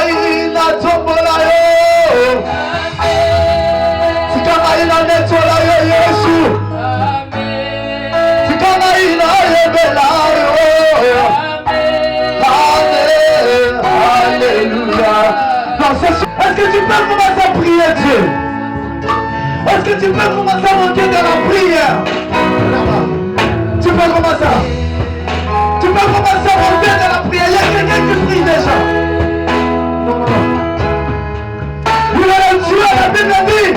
ina tombola yo. Sikana ina netola yo Yesu. Sikana ina yebela yo. Alléluia. Est-ce que tu peux commencer à prier Dieu? Est-ce que tu peux commencer à monter dans la prière? Tu peux commencer. Tu peux commencer à monter dans la prière. Il y a quelqu'un qui prie déjà. Non. Vous allez tuer la Bible dit.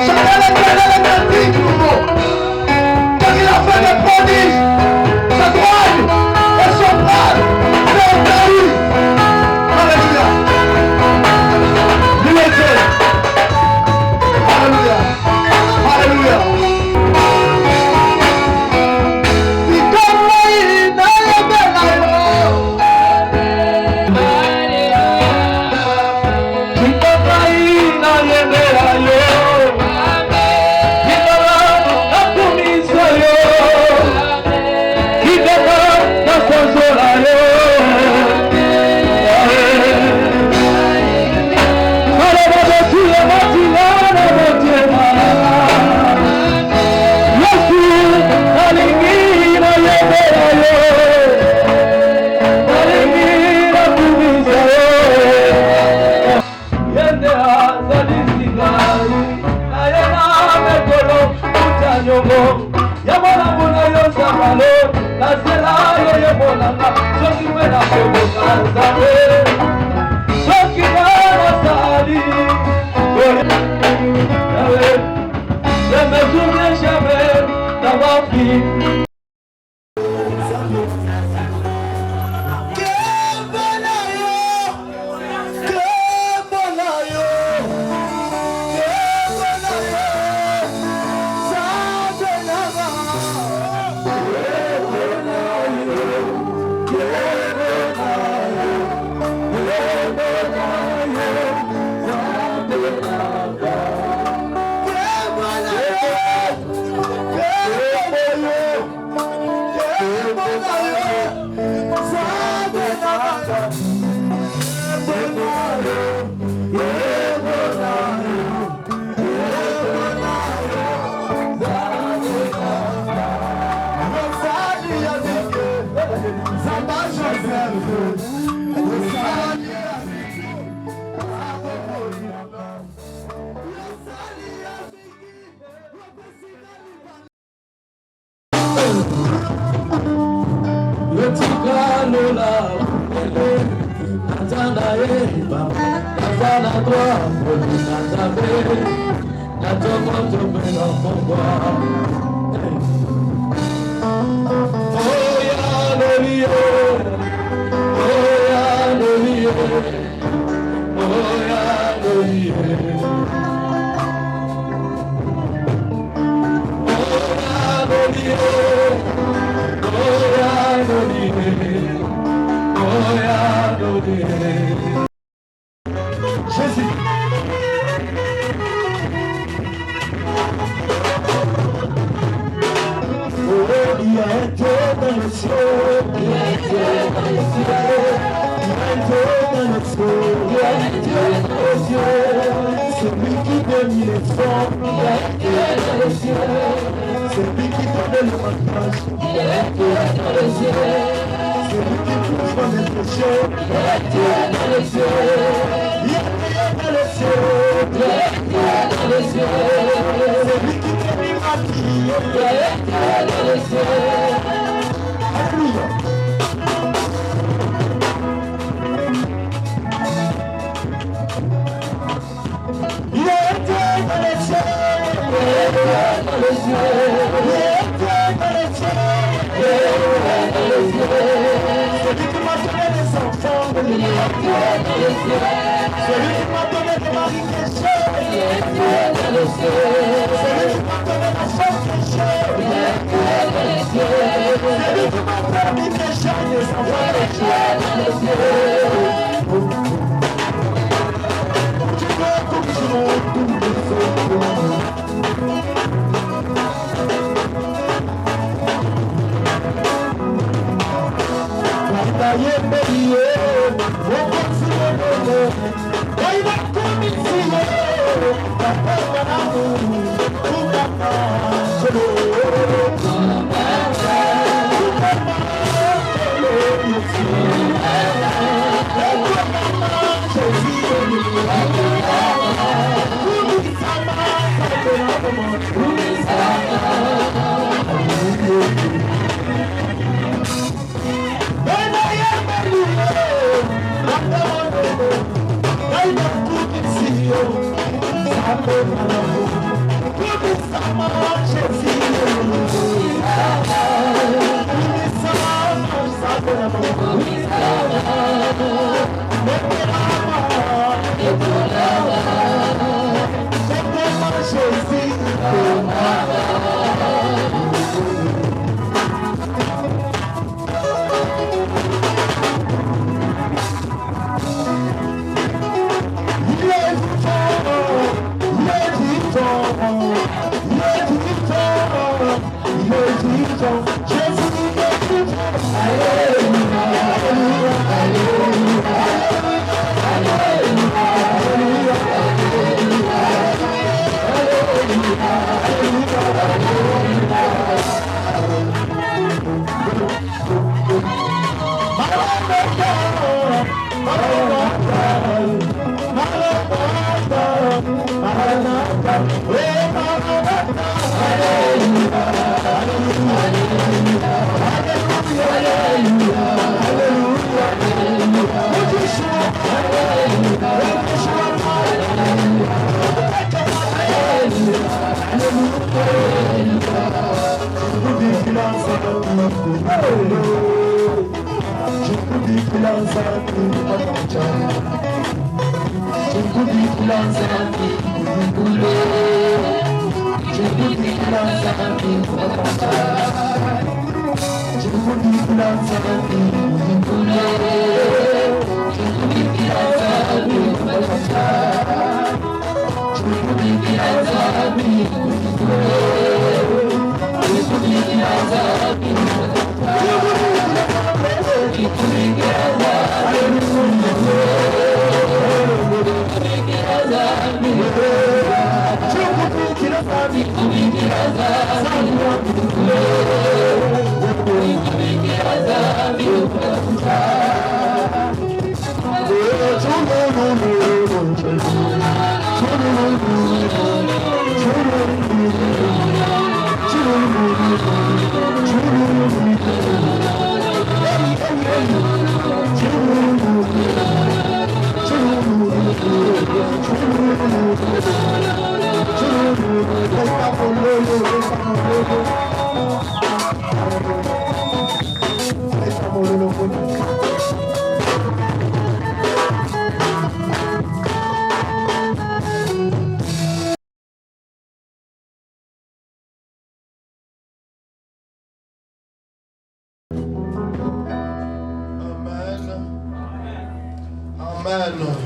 Chacun a fait la garantie qu'il nous faut. Quand il a fait des prodiges, sa droite et son bras, c'est un pays. Alléluia. Alléluia. Alléluia.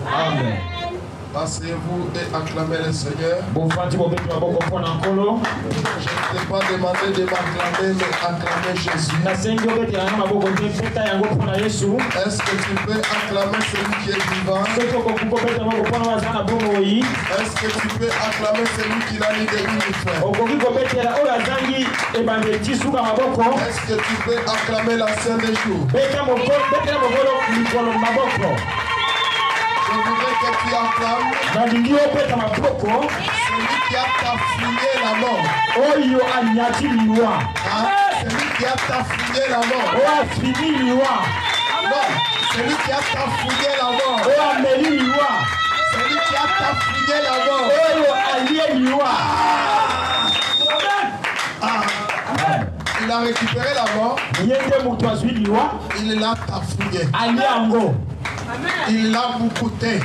Amen. Passez-vous et acclamez le Seigneur. Je ne t'ai pas demandé de m'acclamer, mais acclamer Jésus. Est-ce que tu peux acclamer celui qui est vivant? Est-ce que tu peux acclamer celui qui l'a mis de l'univers? Est-ce que tu peux acclamer l'ancien des jours? Je voudrais que tu acclames celui qui a tafouillé la mort. Celui qui a tafouillé la mort. Non, celui qui a tafouillé la mort. Celui qui a tafouillé la mort. Il a récupéré la mort. Il l'a tafouillé. Il l'a boucouté.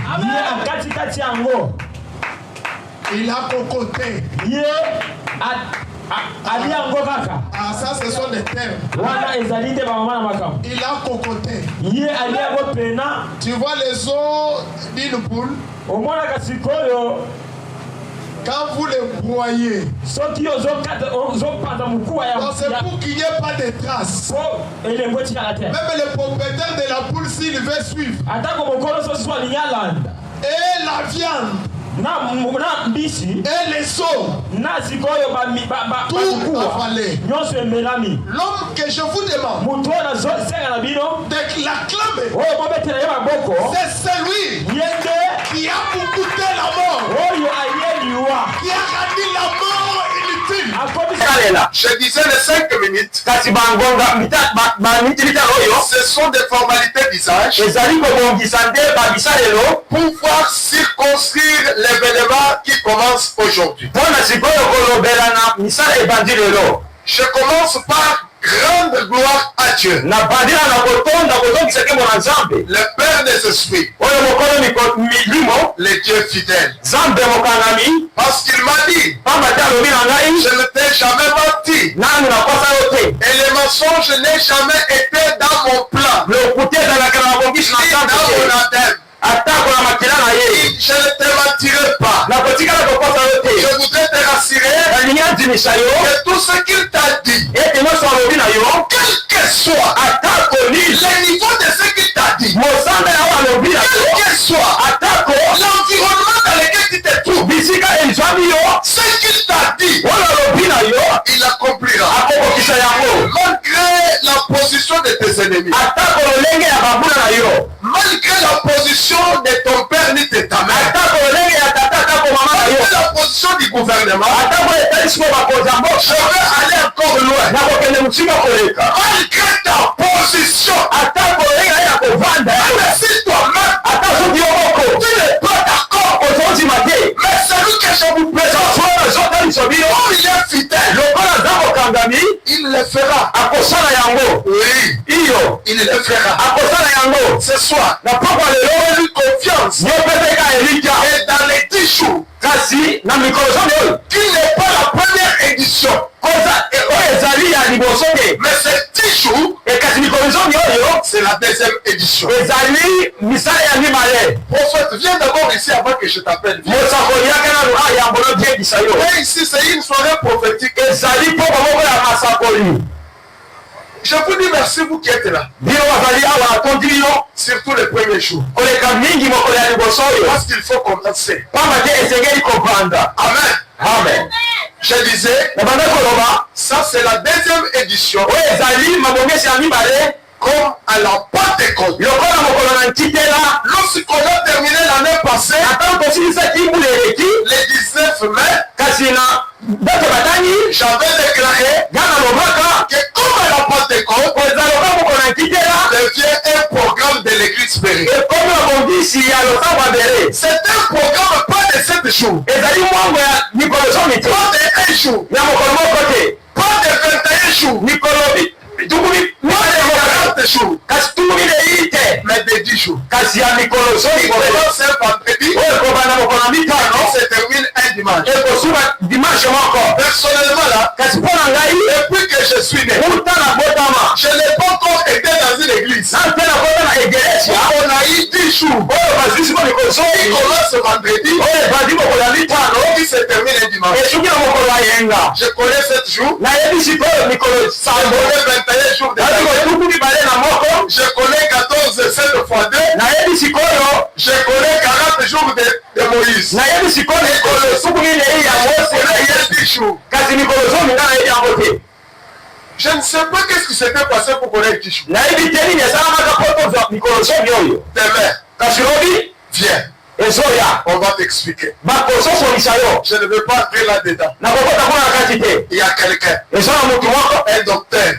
Il a cocoté. Ça, ce sont des termes. Il a cocoté. Tu vois les os d'une poule. Quand vous les broyez, Donc c'est pour qu'il n'y ait pas de traces. Même le propriétaire de la poule, s'il veut suivre. Et la viande. Et les os. Tout avalé. L'homme que je vous demande d'acclamer, c'est celui qui a goûté la mort, qui a rendu la mort inutile. Je disais les 5 minutes. Ce sont des formalités d'usage pour pouvoir circonscrire l'événement qui commence aujourd'hui. Je commence par rendre gloire à Dieu, le Père des esprits, le Dieu fidèle, parce qu'il m'a dit, je ne t'ai jamais menti, et les mensonges n'ont jamais été dans mon plan, ni dans mon adepte. Je ne te mentirai pas. Je voudrais te rassurer que tout ce qu'il t'a dit, quel que soit le niveau de ce qu'il t'a dit, quel que soit l'environnement dans lequel tu te trouves, ce qu'il t'a dit, il accomplira. Malgré la position de tes ennemis, malgré la position de ton père ni de ta mère, malgré la position du gouvernement, je vais aller encore loin. Malgré ta position, même si toi-même tu n'es pas d'accord, mais celui que je vous présente, il est fidèle, il le fera. Oui, il le fera. Ce soir, fais-lui confiance. Et dans les 10 jours, qui n'est pas la première édition, mais c'est 10 jours, c'est la deuxième édition. Prophète, viens d'abord ici avant que je t'appelle. Et ici, c'est une soirée prophétique. Je vous dis merci, vous qui êtes là. Surtout les premiers jours. Parce qu'il faut commencer. Amen. Amen. Je disais, ça c'est la deuxième édition. Comme à la Pentecôte. Lorsqu'on a terminé l'année passée, le 19 mai, j'avais déclaré que comme à la Pentecôte devient un programme de l'église Péry. C'est un programme pas de 7 jours, pas de 1 jour, pas de 21 jours, pas de 40 jours, mais de 10 jours. Il commence un vendredi, se termine un dimanche. Personnellement là, depuis que je suis né, je n'ai pas encore été dans une église. On a eu 10 jours. Il commence vendredi, qui se termine un dimanche. Je connais 7 jours. Ça connaît 21 jours de je connais 14, 7 fois 2. Je connais 40 jours de Moïse. Je connais 10 jours. Je ne sais pas qu'est-ce qui s'était passé pour connaître 10 jours. Demain, viens. On va t'expliquer. Je ne veux pas entrer là-dedans. Il y a quelqu'un, un docteur,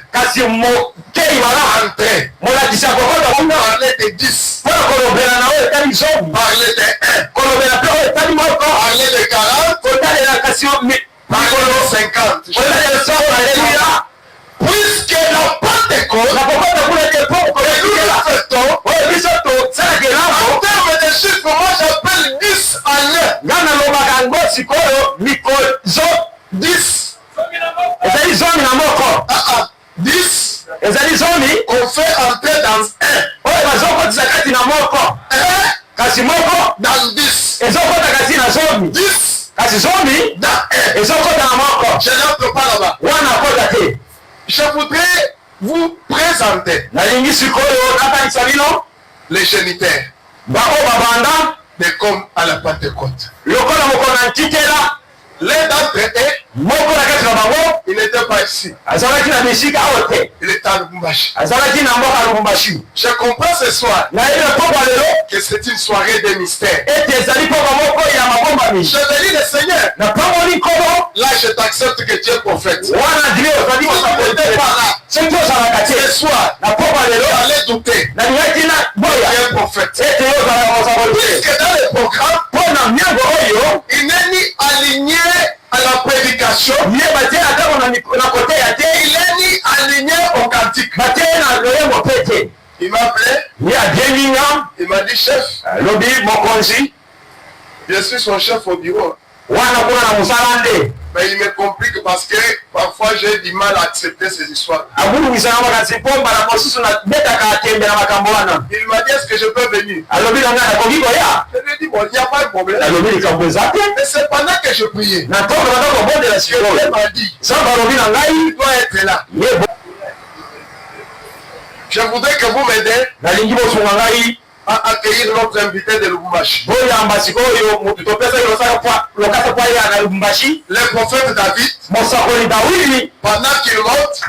entré, parler de 10, parler de 1, parler de 40, parler de 50. Puisque la Pentecôte, en termes de chiffres, moi j'appelle 10 en 10. 10 qu'on fait entrer dans 1 dans 10. 10 dans 1. Je n'entre pas là-bas. Je voudrais vous présenter les géniteurs. Mais comme à la Pentecôte. L'un d'entre eux, il n'était pas ici. Il était à Lubumbashi. Je comprends ce soir que c'est une soirée de mystère. Je bénis le Seigneur. Là, je t'accepte que tu es prophète. Ce soir, tu allais douter. Tu es prophète. Puisque dans le programme, il n'est ni aligné à la prédication, il est ni aligné au cantique. Il m'a appelé, il m'a dit chef, je suis son chef au bureau. Mais il me complique parce que parfois j'ai du mal à accepter ces histoires. Il m'a dit est-ce que je peux venir? Je lui ai dit bon, il n'y a pas de problème. Mais c'est pendant que je priais. Il m'a dit il doit être là. Je voudrais que vous m'aidez à accueillir notre invité de Lubumbashi. Le prophète David, pendant qu'il monte,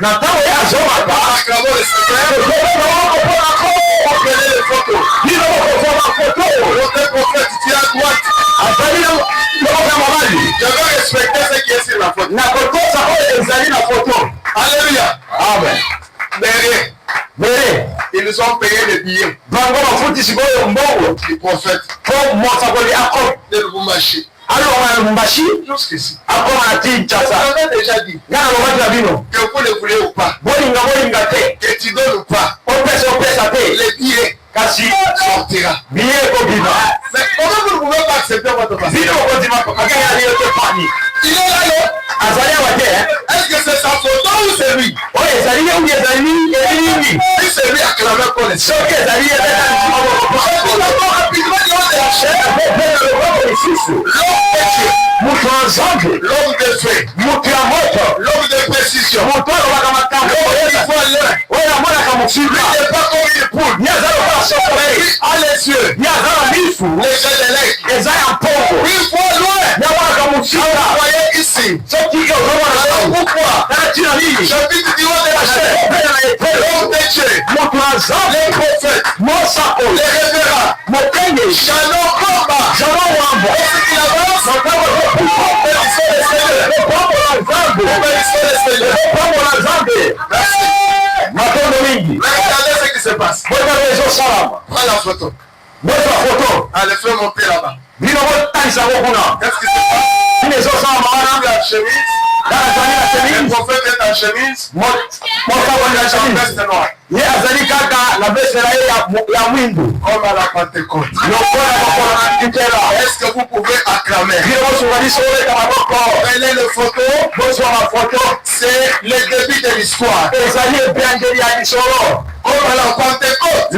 acclamons le Seigneur. Prenez les photos. Notre prophète, tu es à droite. Je vais respecter ce qui est sur la photo. Alléluia. Amen. Mais ils ont payé le billet du prophète de Lubumbashi. Jusqu'ici. On avait déjà dit que vous le voulez ou pas, que tu donnes ou pas, les billets sortira. Mais comment vous ne pouvez pas accepter votre pasteur? Il est là, non? Est-ce que c'est sa photo ou c'est lui? Si c'est lui, acclamez pour les choses. L'homme de feu, l'homme de précision, l'homme qui voit l'heure. Il n'est pas comme une poule. Il a les yeux, les élects. Il voit loin. Vous voyez ici. Pourquoi? J'habite du haut de la chair. L'homme de Dieu, les prophètes, les révérends, Shalom Komba. Il avance. Merci. Regardez ce qui se passe. Prends la photo. Allez, fais monter là-bas. Qu'est-ce qui se passe? La chemise. Le prophète est en chemise. Veste noire. Comme à la Pentecôte. Est-ce que vous pouvez acclamer? Prenez le photo. C'est le début de l'histoire. Comme à la Pentecôte,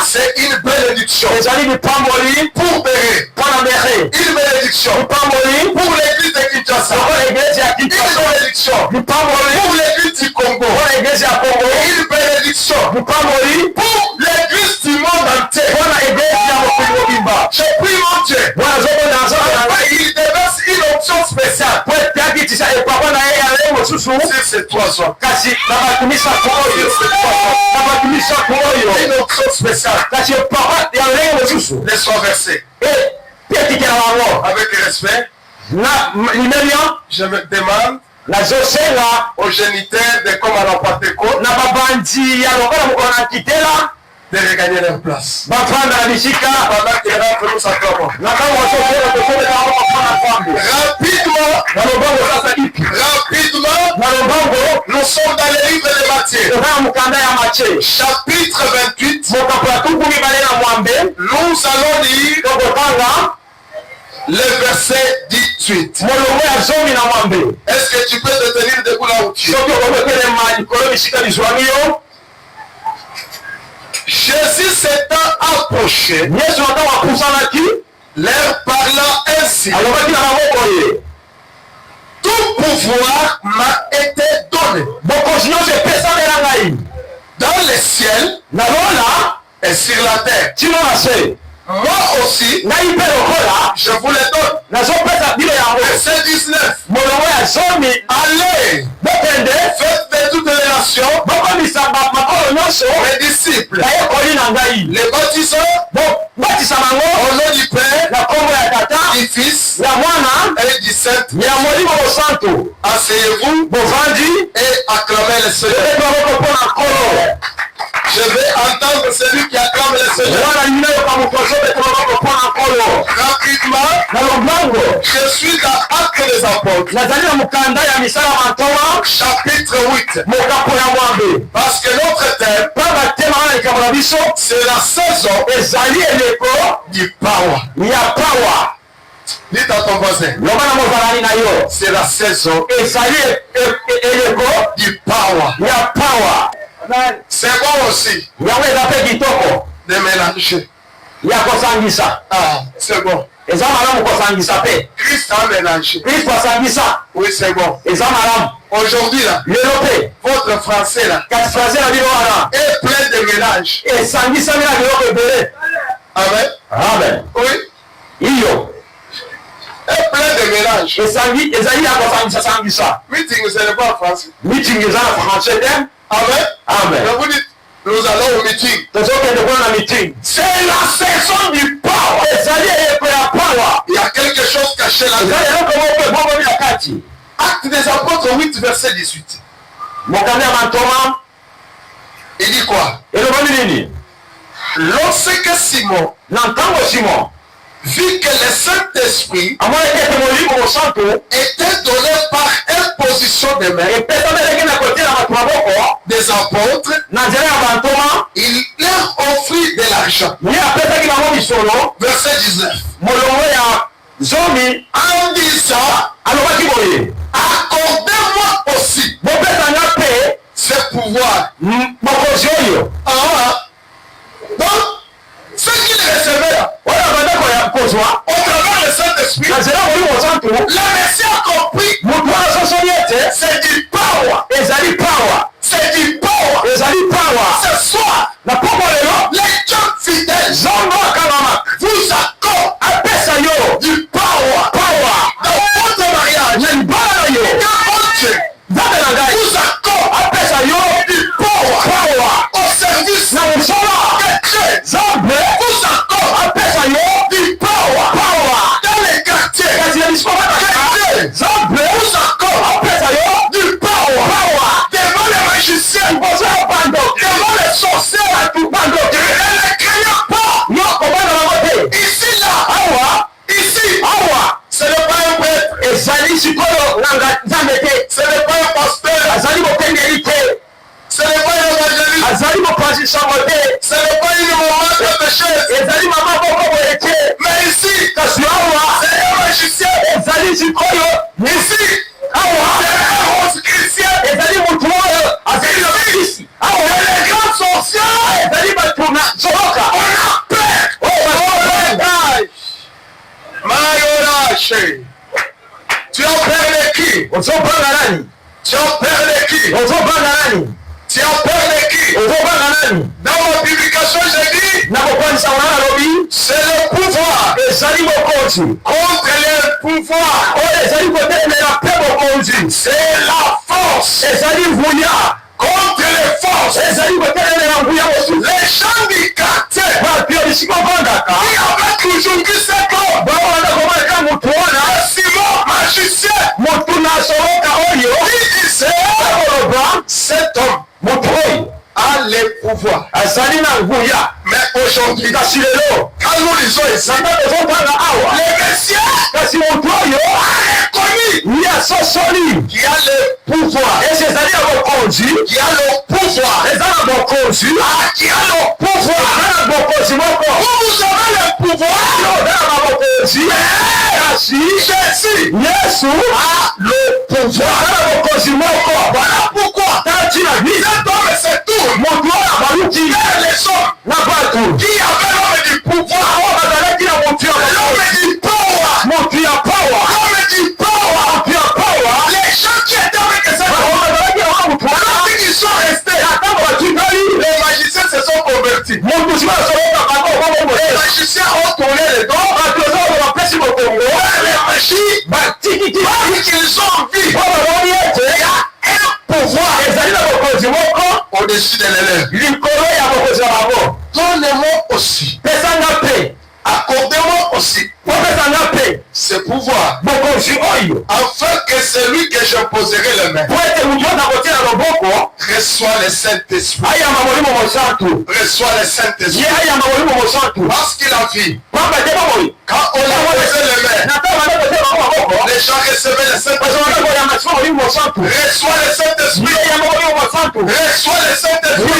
c'est une bénédiction pour Béré, une bénédiction pour l'église de Kinshasa, une bénédiction pour l'église du Congo, une bénédiction pour l'église du monde entier. Je prie mon Dieu, il déverse une option spéciale sur ces trois hommes. Une option spéciale. Laisse-moi verser. Avec respect, je me demande aux géniteurs de comme à la Pentecôte de regagner leur place. Pendant que rentre, nous s'acclamons. Rapidement, nous sommes dans le livre de Matthieu. Chapitre 28. Nous allons lire le verset 18. Est-ce que tu peux te tenir debout là où tu es? Jésus s'étant approché, leur parlant ainsi, tout pouvoir m'a été donné ciels naona et sur la terre. tinonase Moi aussi, ngai mpe lokola je vous les donne. nazopesa bino yango. Verset 19. molongo ya zomi Allez, bokende faites de toutes les nations bokomisa makolo nyonso mes disciples, bayekoli na ngai les baptisants batisa bango au nom du Père, na kombo ya tata du Fils ya mwana et du Saint. ya molimo mosantu. Asseyez-vous bovandi et acclamez le Seigneur. ebetwaboko mpo na nkolo. Je vais entendre celui qui acclame le Seigneur. wana linayoka moto azobetwaboko mpo na nkolo. Rapidement, na lombango je suis dans Actes des Apôtres, nazali na mokanda ya misala mantoma chapitre 8. mokapo ya mwambe. Parce que notre thème, mpa batema wana likambo na biso c'est la saison ezali eleko du power. ya pawa. Dites à ton voisin, loba na mozalani na yo c'est la saison ezali eleko du power. ya pawa. C'est bon aussi yango eza mpe kitoko de mélanger. ya kosangisa. Ah, c'est bon. eza malamu kosangisa mpe. Christ a mélangé. kristo asangisa Oui, c'est bon. eza malamu. Aujourd'hui, là, lelo mpe votre français, là, kasi francais na bino wana est plein de mélange. esangisami na biloko ebele. Amen. amen. Oui, iyo est plein de mélange. ezali ya kosangisa. Meeting, ce n'est pas en français. meeting eza na français te. Amen. amen. Mais vous dites, nous allons au meeting. tozokende kuna na meeting. C'est la saison du power. ezali eleko ya pawa. Il y a quelque chose caché là-dedans. ezali eloko moko ebongomi na kati. Actes des Apôtres 8, verset 18. mokanda ya mantoma Il dit quoi? elobami nini? Lorsque Simon na ntango simon vit que le Saint-Esprit amonaki ete molimo mosantu était donné par imposition de main epesameleki na kotiela bato maboko des apôtres, na nzela ya bantoma. il leur offrit de l'argent. ye apesaki bango misolo. Verset 19. molongo ya zomi En disant, alobaki boye accordez-moi aussi bopesanga mpe ce pouvoir. bokonzi oyo. Donc, ce qu'il recevait là, oyo abandako ya kozwa au travers le Saint-Esprit, na nzela molimo mosantu le Messie a compris, motu wana sosoli ete c'est du power. ezali pawa. C'est du power. ezali pawa. Ce soir, na pombo lelo les gens fidèles zongo akangama vous accordent apesa yo du power. pawa Dans votre mariage, na libala na yo. quand Dieu nzambe na ngai vous accorde apesa yo du power pawa au service na mosala. de Dieu, nzambe vous accorde apesa yo du power pawa dans les quartiers. kasi ya bisiko bataka. nzambe Vous accorde apesa yo du power pawa devant les magiciens, liboso ya bandoki devant les sorciers batu bandoki et les craignant pas. nyoko bana bango te. Ici, là, awa ici, awa ce n'est pas un prêtre, ezali sikoyo nanga nzambe te. ce n'est pas un pasteur, azali mokengeli te. ce n'est pas un évangéliste, azali mopanzi sango te. ce n'est pas une maman de péché. ezali mama moko boye te. Mais ici, kasi awa c'est un magicien. ezali sikoyo Ici, awa c'est un rose chrétien. ezali motu oyo azali na bakisi awa Les grands sorciers, ezali bato na soloka on a peur. oyo Mayorache. Tu as peur de qui? ozobanga nani? Tu as peur de qui? ozobanga nani? Tu as peur de qui? ozobanga nani? Dans ma publication, j'ai dit, na kokwanisa wana nalobi c'est le pouvoir ezali mokonzi contre le pouvoir. oyo ezali kotelemela mpe mokonzi. C'est la force ezali mvuya contre les forces. ezali kotelemela mvuya mosusu. Les gens du quartier bato ya bisika ovandaka qui avaient toujours vu cet homme, bawana komoneka motu wana Simon, magicien, motu na soloka oyo qui disait, akoloba cet homme motu oyo a le pouvoir. azali na nguya. Mais aujourd'hui, kasi lelo quand nous lisons ici, nanga tozotanga awa le Messie kasi motu oyo a reconnu ye asosoli qu'il a le pouvoir, esi ezali ya bokonzi. qui a le pouvoir, eza na bokonzi. qui a le pouvoir. eza na bokonzi moko. Vous avez le pouvoir. oza na bokonzi. kasi Jésus yesu a le pouvoir. eza na bokonzi moko. Voilà pourquoi tati na biso cet homme se tourne motu oyo abaluki vers les hommes na bato qui avaient l'homme du pouvoir, oyo bazalaki na motu ya bokonzi. l'homme du power, motu ya pawa. l'homme du power. motu ya pawa. Les gens qui étaient avec cet homme, bazalaki na motu wana quand ils sont restés, ntango batikali les Les magiciens ont tourné les dos. Les magies, qu'ils ont envie. Il y a un pouvoir au-dessus de l'élève. Donnez-moi aussi. Accordez-moi aussi ce pouvoir, afin que celui que je poserai les mains reçoit le Saint-Esprit. Reçoit le Saint-Esprit. Parce qu'il a vu, quand on a posé les mains, les gens recevaient le Saint-Esprit. Reçoit le Saint-Esprit. Reçoit le Saint-Esprit. Reçoit le Saint-Esprit.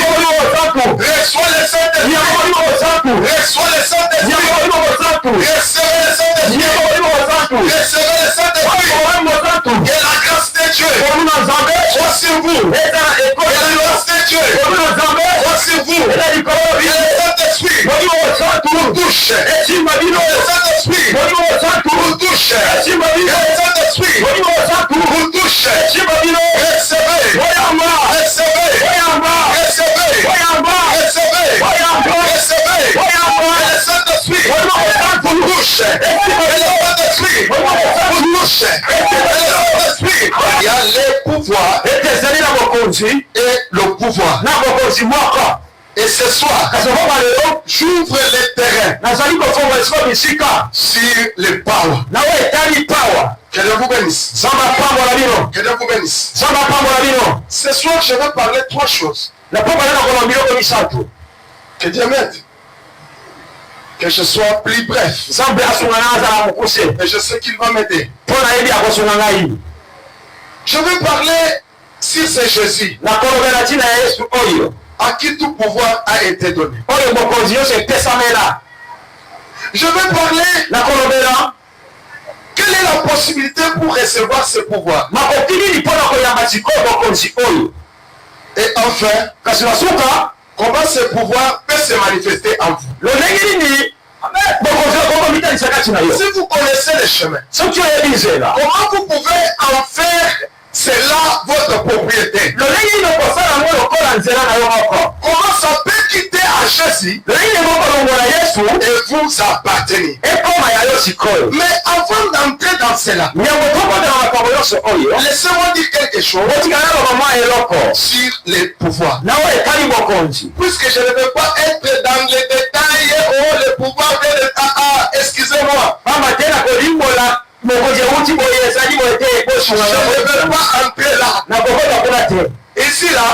Reçoit le Saint-Esprit. Recevez le Saint-Esprit. Recevez le Saint-Esprit. Et la grâce de Dieu soit sur vous. Et la grâce de Dieu soit sur vous. Et le Saint-Esprit vous touche. Et le Saint-Esprit vous touche. Et le Saint-Esprit vous touche. Recevez. Recevez. Recevez. Recevez. Recevez. Et le Saint-Esprit vous touche. Et le Saint-Esprit vous touche. Et le Saint-Esprit. Il y a les pouvoirs et le pouvoir. Et ce soir, j'ouvre les terrains sur les power. Que Dieu vous bénisse. Que Dieu vous bénisse. Ce soir, je vais parler 3 choses. Que Dieu m'aide. Que je sois plus bref. Et je sais qu'il va m'aider. Je vais parler sur ce Jésus à qui tout pouvoir a été donné. Je vais parler quelle est la possibilité pour recevoir ce pouvoir. Et enfin, comment ce pouvoir peut se manifester en vous. Si vous connaissez le chemin, comment vous pouvez en faire cela votre propriété? Comment ça peut quitter à Jésus et vous appartenir? Mais avant d'entrer dans cela, laissez-moi dire quelque chose sur les pouvoirs. Puisque je ne veux pas être dans les détails ou les pouvoirs de excusez-moi. Je ne veux pas entrer là. Ici là,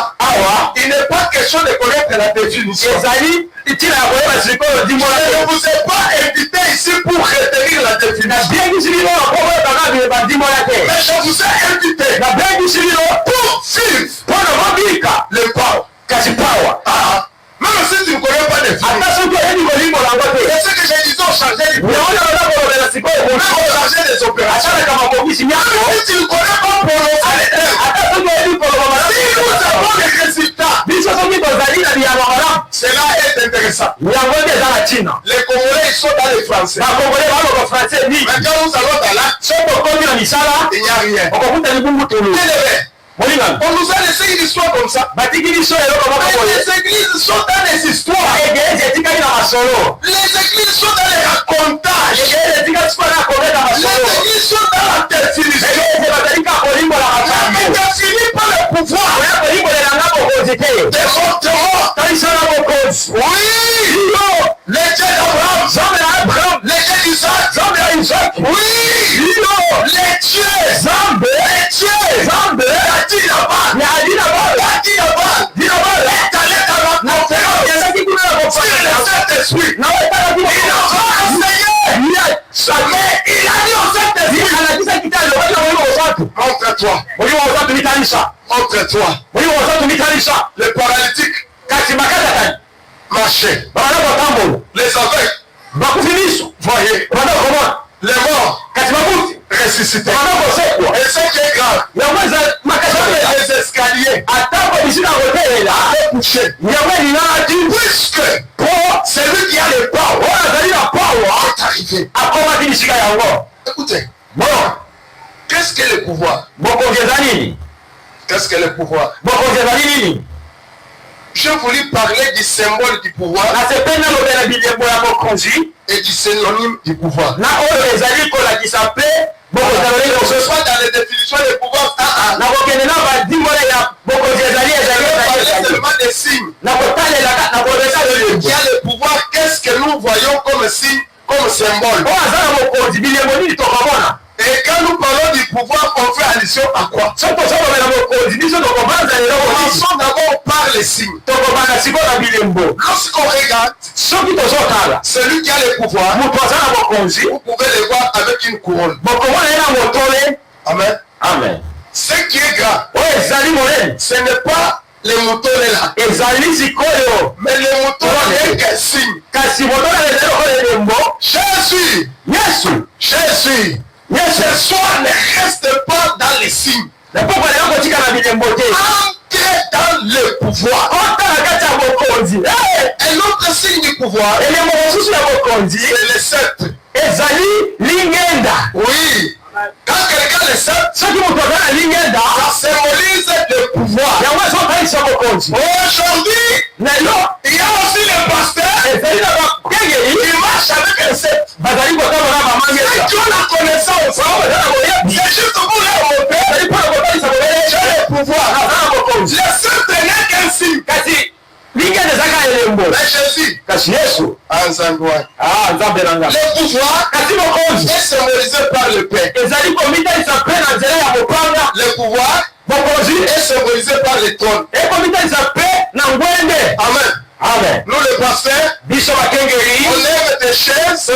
il n'est pas question de connaître la définition. Je ne vous ai pas invité ici pour retenir la définition. Mais je vous ai invité pour vivre le power. Même si tu ne connais pas de film, c'est ce que j'ai dit, on changeait les opérations. Si tu ne connais pas pour le si nous avons les résultats, cela est intéressant. Les Congolais ils sont dans les Français. Mais quand nous allons dans l'acte, il n'y a rien. On nous a laissé une histoire comme ça. Mais les églises sont dans les histoires. Les églises sont dans les racontages. Les églises sont dans la définition. Mais définis par le pouvoir. Oui. Les dieux d'Abraham. Les dieux d'Isaac. Oui. Les dieux. Montre-toi. Le paralytique marchait. Les aveugles voyaient. Les morts ressuscitaient. Et ce qui est grave, les escaliers avaient couché. Puisque celui qui a le power est arrivé. Écoutez, qu'est-ce que le pouvoir? Qu'est-ce que le pouvoir? je voulais parler du symbole du pouvoir et du synonyme du pouvoir. Ce soit dans les définitions des pouvoirs, on parle seulement des signes. Il y a le pouvoir, qu'est-ce que nous voyons comme signe, comme symbole. Et quand nous parlons du pouvoir, on fait allusion à quoi? Commençons d'abord par les signes. Lorsqu'on regarde celui qui a le pouvoir, vous pouvez le voir avec une couronne. Amen. Amen. Ce qui est grave, ce n'est pas les moutons là, mais les moutons est qu'un signe. Jésus, ce soir ne reste pas dans les signes. Entrez dans le pouvoir. Un autre signe du pouvoir, c'est le sceptre. Oui. Quand quelqu'un le sceptre, ça symbolise le pouvoir. Aujourd'hui, il y a aussi le pasteur qui marche avec le sceptre. Ceux qui ont la connaissance, c'est juste pour leur montrer le pouvoir. Le sceptre n'est qu'un signe. Mais Jésus, le pouvoir est symbolisé par le Père. Le pouvoir est symbolisé par le trône. Amen. Nous les pasteurs, on lève des chaises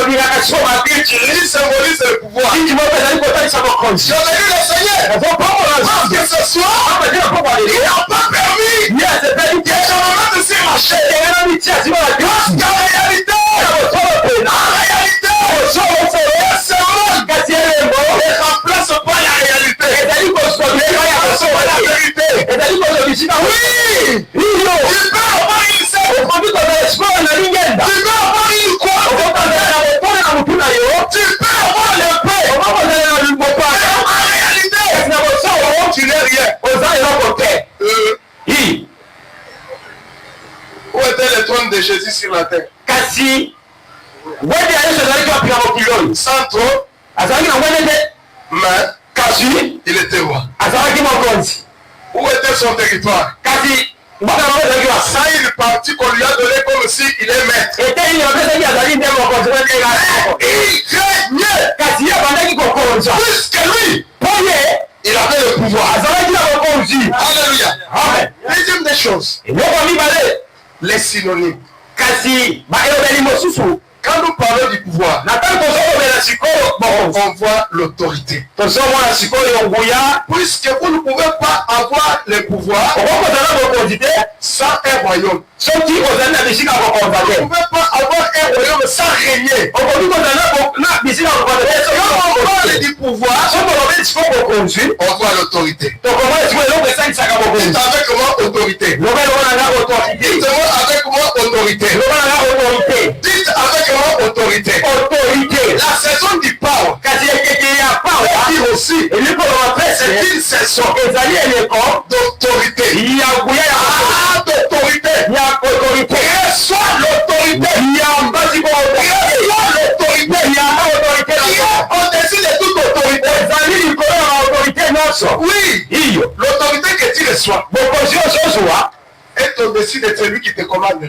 qui symbolisent le pouvoir. Je bénis le Seigneur. Parce que ce soir, il n'a pas permis que je me mette sur ma chaise. Parce qu'en réalité, le sermon ne remplace pas la réalité. Il remplace pas la vérité. Oui, tu peux avoir une scène. Tu peux avoir une quoi. Tu peux avoir le paix. Mais en réalité, tu n'es rien. Où était le trône de Jésus sur la terre? Sans trône, mais il était roi. Où était son territoire? Ça, il partit qu'on lui a donné comme si il est maître. Il craignait. Puisque lui, il avait le pouvoir. Alléluia. Deuxième des choses, les synonymes. Quand nous parlons du pouvoir, on voit l'autorité. Puisque vous ne pouvez pas avoir le pouvoir sans un royaume. Vous ne pouvez pas avoir un royaume sans régner. Quand on parle du pouvoir, on voit l'autorité. Dites avec moi autorité. Dites-moi avec moi autorité. Dites avec moi autorité. La saison du power. Dire aussi, c'est une saison d'autorité. D'autorité. Reçois l'autorité. Reçois l'autorité. Au-dessus de toute autorité. Oui, l'autorité que tu reçois est au-dessus de celui qui te commande.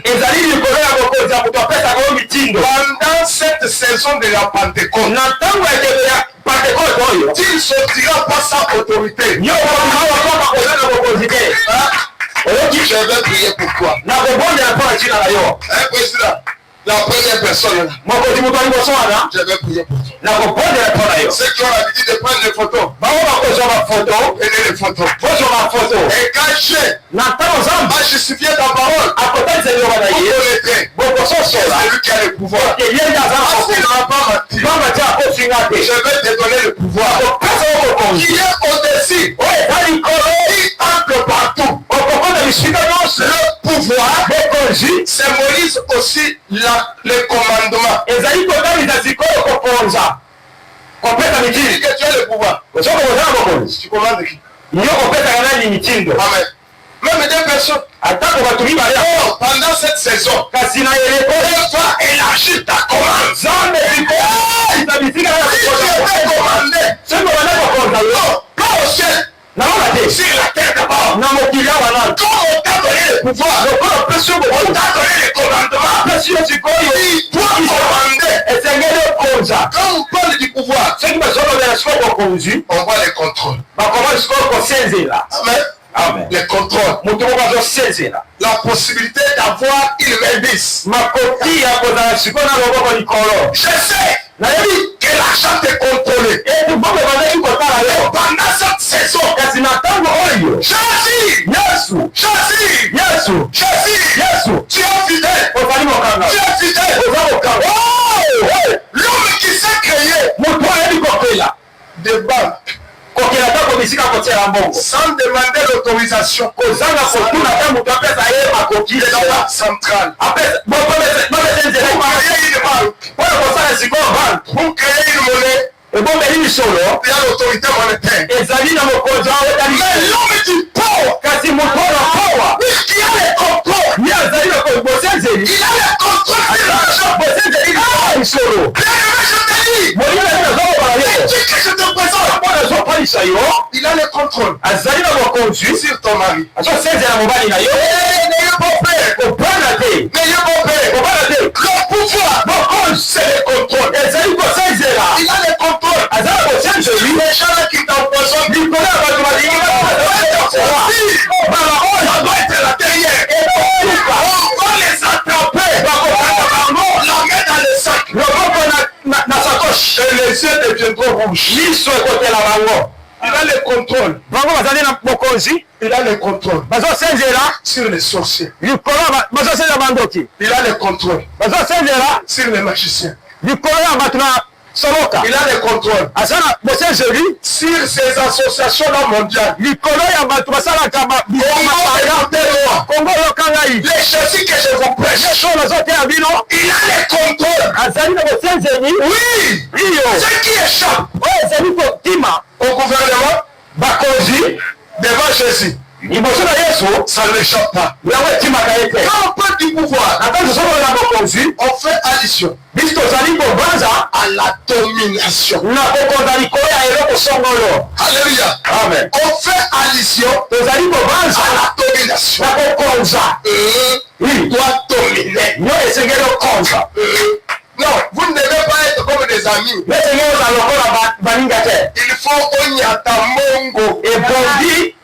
Pendant cette saison de la Pentecôte, tu ne sortiras pas sans autorité. Je vais prier pour toi. Président, la première personne, je vais prier pour toi. Ceux qui ont l'habitude de prendre les photos, prenez les photos. Et quand j'ai justifié ta parole, c'est lui qui a le pouvoir. Parce qu'il n'a pas menti. Je vais te donner le pouvoir. Qui est au-dessus, qui entre partout. Le pouvoir symbolise aussi le commandement. Que tu as le pouvoir. Tu commandes qui? Amen. Mais même des personnes. Pendant cette saison, Dieu va élargir ta commande. Si tu es commandé, pas au ciel, sur la terre d'abord. Quand on t'a donné le pouvoir, on t'a donné le commandement. Tu dois commander. Quand on parle du pouvoir, on voit les contrôles. Amen. Les contrôles. La possibilité d'avoir une main-mise. Je sais que l'argent t'est contrôlé. Pendant cette saison, choisis. Tu es fidèle. L'homme qui s'est créé des banques sans demander l'autorisation centrale pour créer une monnaie. Il y a l'autorité monétaire. Mais l'homme du pauvre, qui a les contrôles, il a les contrôles sur l'argent. Je te présente. Il a le contrôle sur ton mari. N'ayez pas peur. Le pouvoir, c'est le contrôle. Il a le contrôle. Les gens qui t'empoisonnent, on doit être la derrière. On va les attraper. La main dans le sac. Et les yeux deviendront rouges. Il a le contrôle. Il a le contrôle sur les sorciers. Il a le contrôle sur les magiciens. Il a le contrôle sur ces associations-là mondiales. Les choses que je vous prêche, il a le contrôle. Oui, ce qui échappe au gouvernement devant Jésus, ça ne l'échappe pas. Quand on parle du pouvoir, on fait addition à la domination. Alléluia. Amen. On fait addition à la domination. Il doit dominer. Non, vous ne devez pas être comme des amis. Il faut onyata mongo et bondi.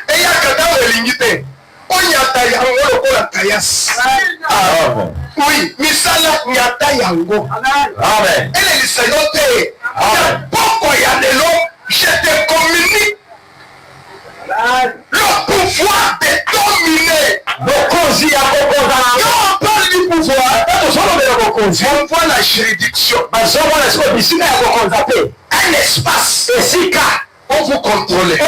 Et ya kata welingite. Onyata yango lokola kayas. Oui, misala nyata yango. Amen. Elle est lisayote. Poko ya lelo, je te communique le pouvoir de dominer. Quand on parle du pouvoir, on voit la juridiction. Un espace où vous contrôlez. Que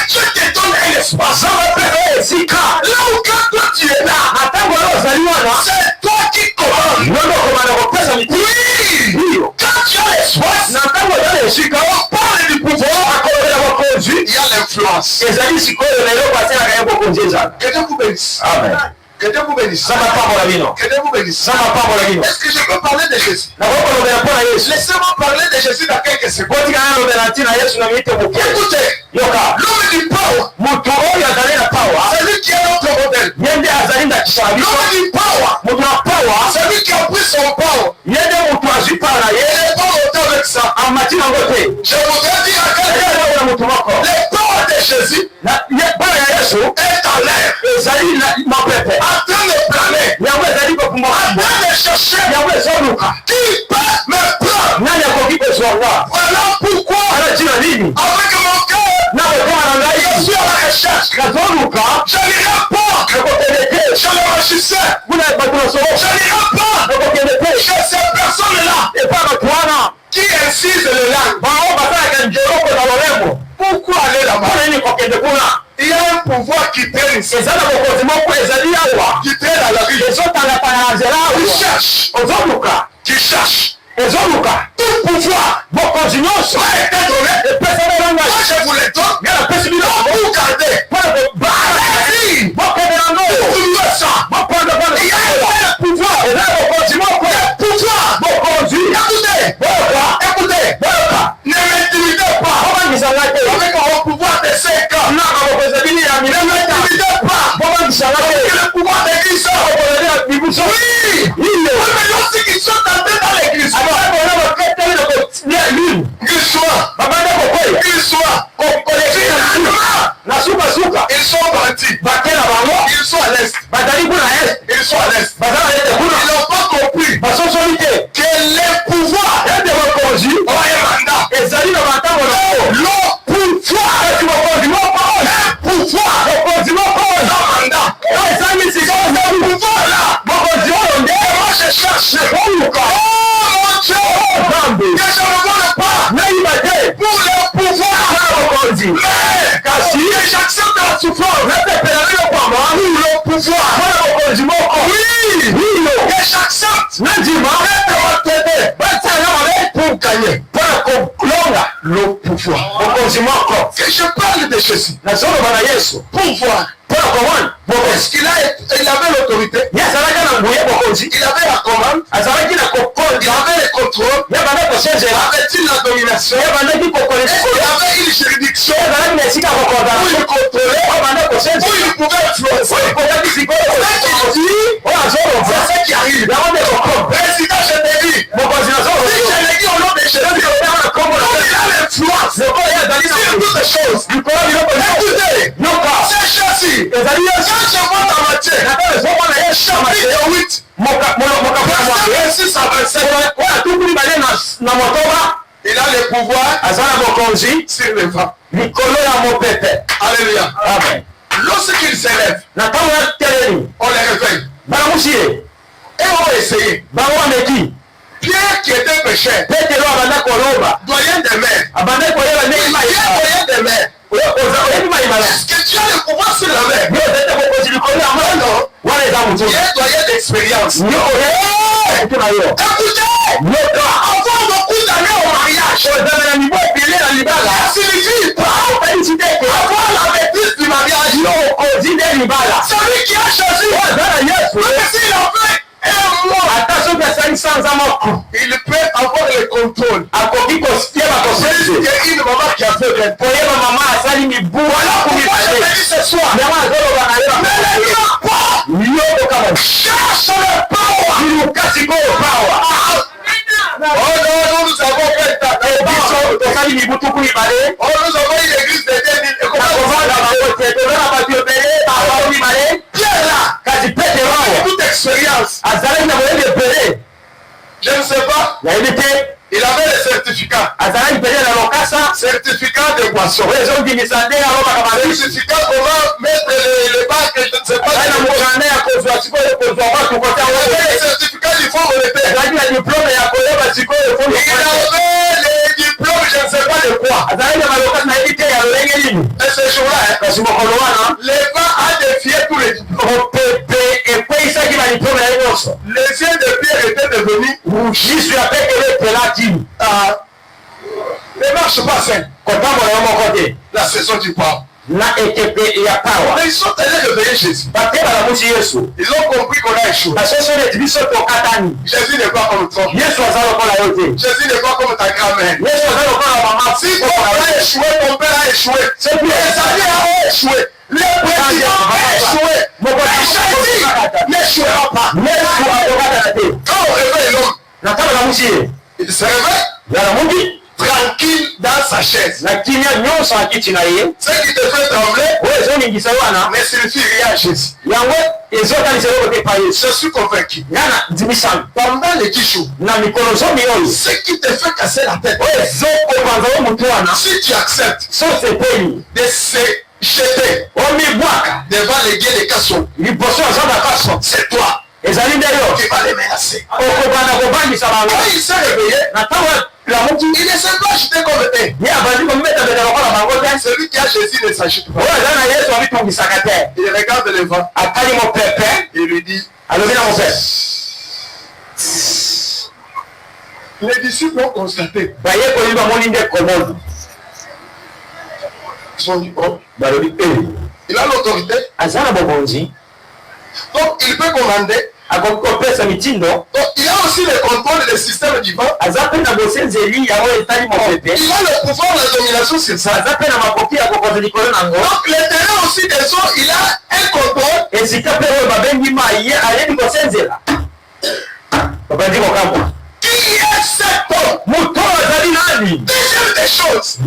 Dieu te donne un espace. Là où quand toi tu es là, c'est toi qui commandes. Oui. Quand tu as l'espace, on parle du pouvoir. Il y a l'influence. Que Dieu vous bénisse. Amen. Que Dieu vous bénisse. Que Dieu vous bénisse. Est-ce que je peux parler de Jésus? Laissez-moi parler de Jésus dans quelques secondes. Écoutez, l'homme du power, c'est lui qui est notre modèle. L'homme du power, c'est lui qui a pris son power. Il n'est pas autant avec ça. Je voudrais dire à quelqu'un, le power de Jésus est en l'air. En train de planer. En train de chercher. Qui peut me prendre? Voilà pourquoi, avec mon cœur, je suis à la recherche. Je n'irai pas chez le magicien. Je n'irai pas chez ces personnes-là qui incisent le langue. Pourquoi aller là-bas? Il y a un pouvoir qui traîne ici. Qui traîne à la vie. Qui cherche. Tout pouvoir doit être donné. Moi je vous le donne. convertis. Ils sont à l'est. Ils sont à l'est. Ils n'ont pas compris que les pouvoirs ont un mandat. Le pouvoir, moi je cherche mon Dieu, que je ne vole pas pour le pouvoir, mais que j'accepte la souffrance pour le pouvoir. Oui, que j'accepte d'être retraité pour gagner, le pouvoir. Que je parle de Jésus, pouvoir. Est-ce qu'il avait l'autorité? Il avait la commande. Il avait le contrôle. Avait-il la domination? Est-ce qu'il avait une juridiction où il contrôlait, où il pouvait influencer? C'est ce qui arrive. Président, je te dis, si je le dis au nom de Jésus, il a l'influence sur toutes les choses. Écoutez, c'est Jésus. Quand je vois dans Matthieu, chapitre 8, verset 6 à 27, il a le pouvoir sur le vent. Alléluia. Lorsqu'il s'élève, on les réveille. Et on va essayer. Pierre qui était pécheur, doyen des mers, est-ce que tu as le pouvoir sur la mer? Non. Tu es doyen d'expérience. Écoutez, avoir beaucoup d'années au mariage, signifie pas avoir la maîtrise du mariage. Celui qui a choisi, même s'il a fait un mois, il peut avoir le contrôle. Il y a une maman qui a fait voilà pourquoi je te dis ce soir. Cherche le power. Oh non, nous avons fait ta nous avons une église de 2000. Pierre là, toute expérience. Je ne sais pas. Il avait le certificat. Certificat de boisson. Certificat comment mettre les bacs, je ne sais pas. Il avait le certificat du fond monétaire. Il avait les diplômes, je ne sais pas de quoi. Et ce jour-là, les vents a défié tous les diplômes. Les yeux de Pierre étaient devenus rouges. Ne marche pas sain. La saison du poids. Mais ils sont allés réveiller Jésus. Ils ont compris qu'on a échoué. Jésus n'est pas comme toi. Jésus n'est pas comme ta grand-mère. Si ton père a échoué, ton père a échoué. Les amis ont échoué. Le président a échoué. Mais Jésus n'échouera pas. Quand on réveille l'homme, il se réveille tranquille dans sa chaise. Ce qui te fait trembler ne signifie rien à Jésus. Je suis convaincu. Pendant les 10 jours, ce qui te fait casser la tête, si tu acceptes de se jeter devant les guets de Kasson, c'est toi qui va les menacer. Quand il s'est réveillé, il ne s'est pas jeté comme eux. Celui qui a Jésus ne s'agite pas. Il regarde le vent. Il lui dit, les disciples ont constaté. Ils ont dit, oh, il a l'autorité. Donc il peut commander. Donc il a aussi le contrôle des systèmes du vent. Il a le pouvoir de domination sur ça. Donc le terrain aussi des eaux, il a un contrôle. Qui est cet homme? Deuxième des choses, il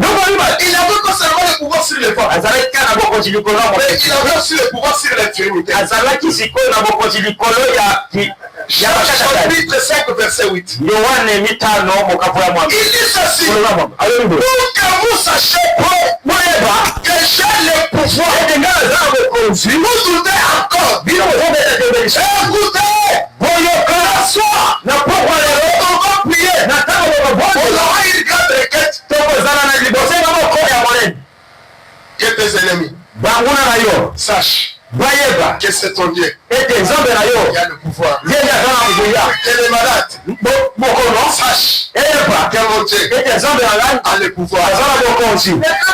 n'avait pas seulement le pouvoir sur les vents. Mais il avait aussi le pouvoir sur l'infirmité. Jean chapitre 5 verset 8. Il dit ceci. Pour que vous sachiez que j'ai le pouvoir. Vous doutez encore. Écoutez. Soir. On va prier. On aura une grande requête. Que tes ennemis sache que c'est ton Dieu. Il y a le pouvoir. Que les malades sache que mon Dieu a le pouvoir. Ne fais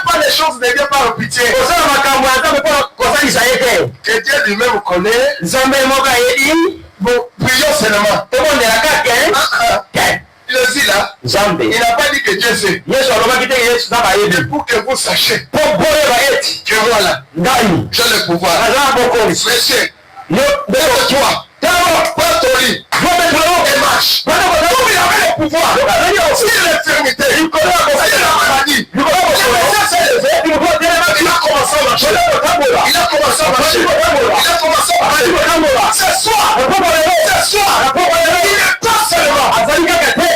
pas les choses, ne viens pas en pitié. Que Dieu lui-même connaît. Bon, prions seulement. Il est dit là, il n'a pas dit que Dieu sait. Mais pour que vous sachiez que voilà, j'ai le pouvoir. Monsieur, lève-toi, prends ton lit et marche. Comme il avait le pouvoir, sur l'infirmité, sur la maladie, il a commencé à marcher. Il a commencé à marcher. Il a commencé à marcher. Ce soir, il est pas seulement.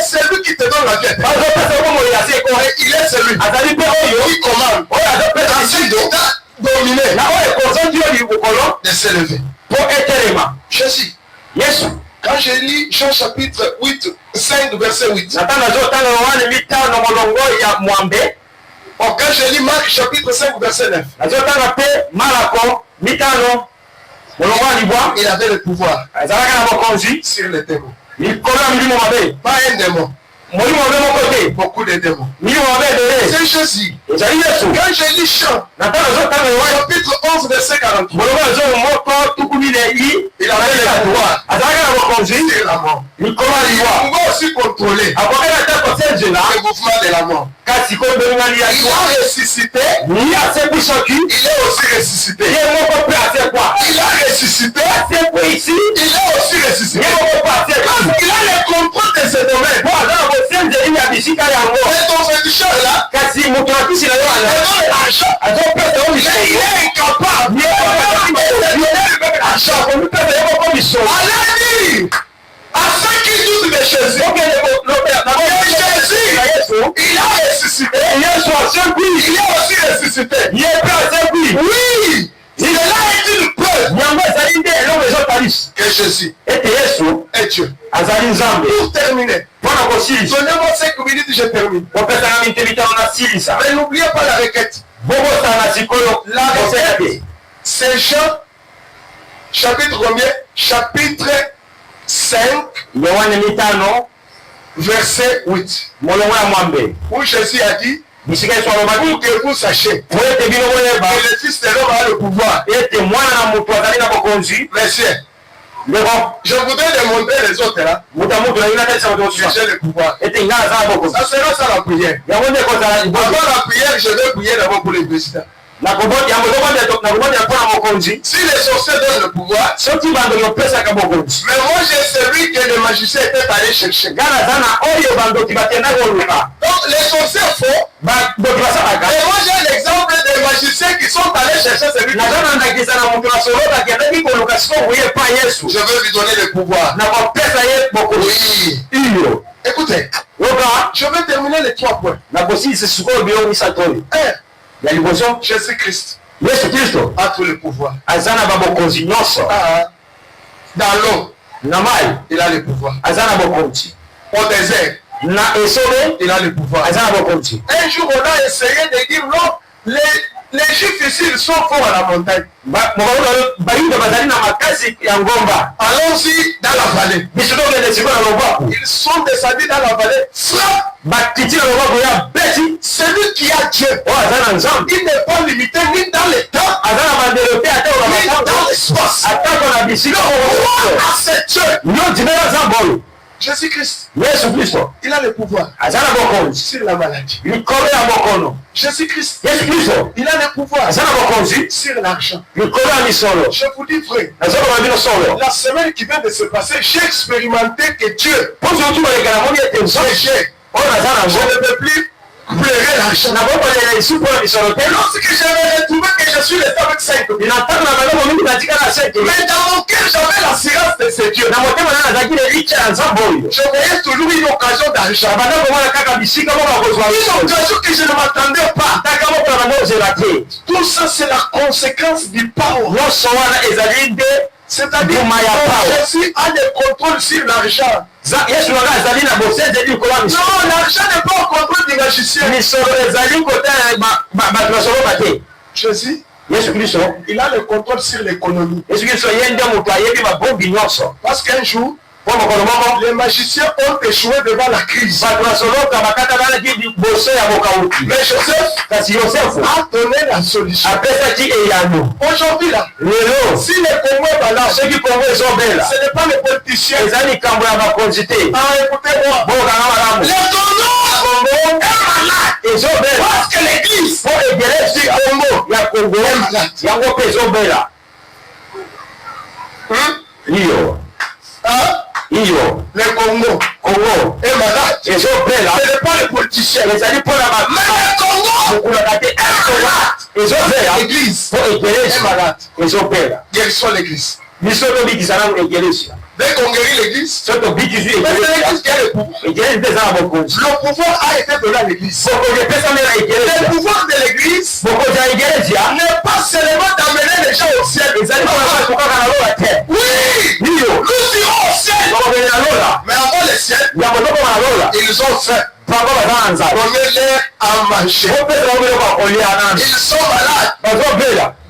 C'est lui qui te donne la tête. Il est celui qui commande. Ainsi de dominer. De s'élever. Jésus. Quand je lis Jean chapitre 8, 5 verset 8. Quand je lis Marc chapitre 5 verset 9. Il avait le pouvoir sur les démons. Pas un démon. Beaucoup de démons. C'est Jésus. Quand je lis Jean chapitre 11 verset 43. Il avait le pouvoir sur la mort. Il pouvait aussi contrôler le mouvement de la mort. Il a ressuscité. Il est aussi ressuscité. Il a ressuscité. Il est aussi ressuscité. Parce qu'il a le contrôle de ce domaine. Et ton féticheur là, il est incapable. Allez dire à ceux qui doutent de Jésus, il a ressuscité. Il est aussi ressuscité. Oui. Il est là et une preuve que Jésus est Dieu. Pour terminer, donnez-moi 5 minutes, je termine. Mais n'oubliez pas la requête. La requête, c'est Jean, chapitre combien? Chapitre 5, verset 8. Où Jésus a dit, pour que vous sachiez que le Fils de l'homme a le pouvoir. Messieurs, je voudrais démontrer les autres là. J'ai le pouvoir. Ça sera ça la prière. Avant la prière, je vais prier d'abord pour les présidents. Si les sorciers donnent le pouvoir, mais moi j'ai celui que le magicien était allé chercher. Donc les sorciers font. Et moi j'ai l'exemple des magiciens qui sont allés chercher celui qui je veux lui donner le pouvoir. Oui. Écoutez, je vais terminer les 3 points. Jésus-Christ a tout le pouvoir. Dans l'eau, il a le pouvoir. Au désert, il a le pouvoir. Un jour, on a essayé de dire non, les Juifs ici, ils sont forts à la montagne. Allons-y dans la vallée. Ils sont descendus dans la vallée. Frappe. Celui qui a Dieu, il n'est pas limité ni dans le temps, ni dans l'espace. À ce Dieu. Jésus-Christ, il a le pouvoir sur la maladie. Jésus-Christ, il a le pouvoir sur l'argent. Je vous dis frère, la semaine qui vient de se passer, j'ai expérimenté que Dieu, je ne peux plus pleurer l'argent. Lorsque j'avais retrouvé que je suis resté avec 5 000, mais dans mon cœur, j'avais l'assurance de ce Dieu. Je voyais toujours une occasion d'argent. Une occasion que je ne m'attendais pas. Tout ça, c'est la conséquence du power. C'est-à-dire que Jésus a le contrôle sur l'argent. Non, l'argent n'est pas au contrôle du magicien. Jésus, il a le contrôle sur l'économie. Parce qu'un jour, les magiciens ont échoué devant la crise. Mais Joseph a donné la solution. Aujourd'hui là, si les Congo est là, ce n'est pas les politiciens. Ah, écoutez-moi. Les Congo est malade. Parce que l'église du Congo est malade. Le Congo est malade. Ce n'est pas les politiciens. Mais le Congo est malade. L'église est malade. Guérissons l'église. Dès qu'on guérit l'église, c'est l'église qui a le pouvoir. Le pouvoir a été donné à l'église. Le pouvoir de l'église n'est pas seulement d'amener les gens au ciel. Oui, nous irons au ciel. Mais avant le ciel, ils ont fait. Donnez-leur à manger. Ils sont malades.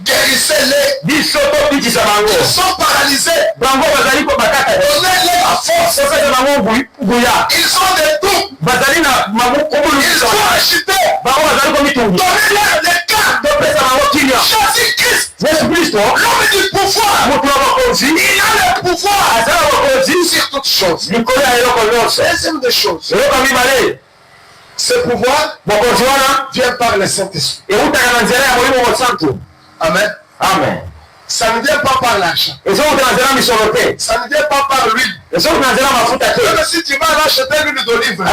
Guérissez-les. Ils sont paralysés. Donnez-leur la force. Ils sont des tout. Ils sont agités. Donnez-leur les cartes. Jésus-Christ, l'homme du pouvoir, il a le pouvoir sur toutes choses. Deuxième des choses, ce pouvoir vient par le Saint-Esprit. Amen. Ça ne vient pas par l'argent. Ça ne vient pas par l'huile. Même si tu vas acheter l'huile d'olive, et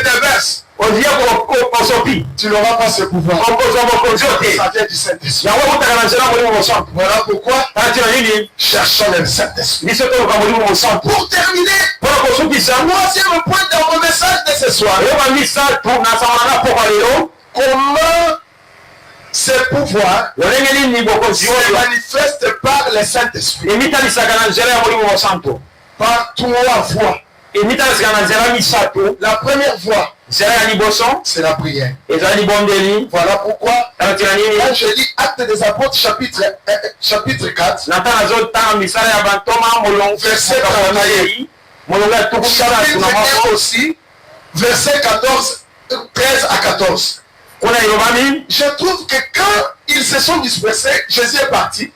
te verses, tu n'auras pas ce pouvoir. Ça vient du Saint-Esprit. Voilà pourquoi cherchons le Saint-Esprit. Pour terminer, troisième point dans mon message de ce soir. Comment ce pouvoir se manifeste par le Saint-Esprit. Par 3 voies. La première voie, c'est la prière. Voilà pourquoi, quand je lis Actes des Apôtres, chapitre 4, verset 41 aussi, verset 13 à 14. Je trouve que quand ils se sont dispersés, Jésus est parti.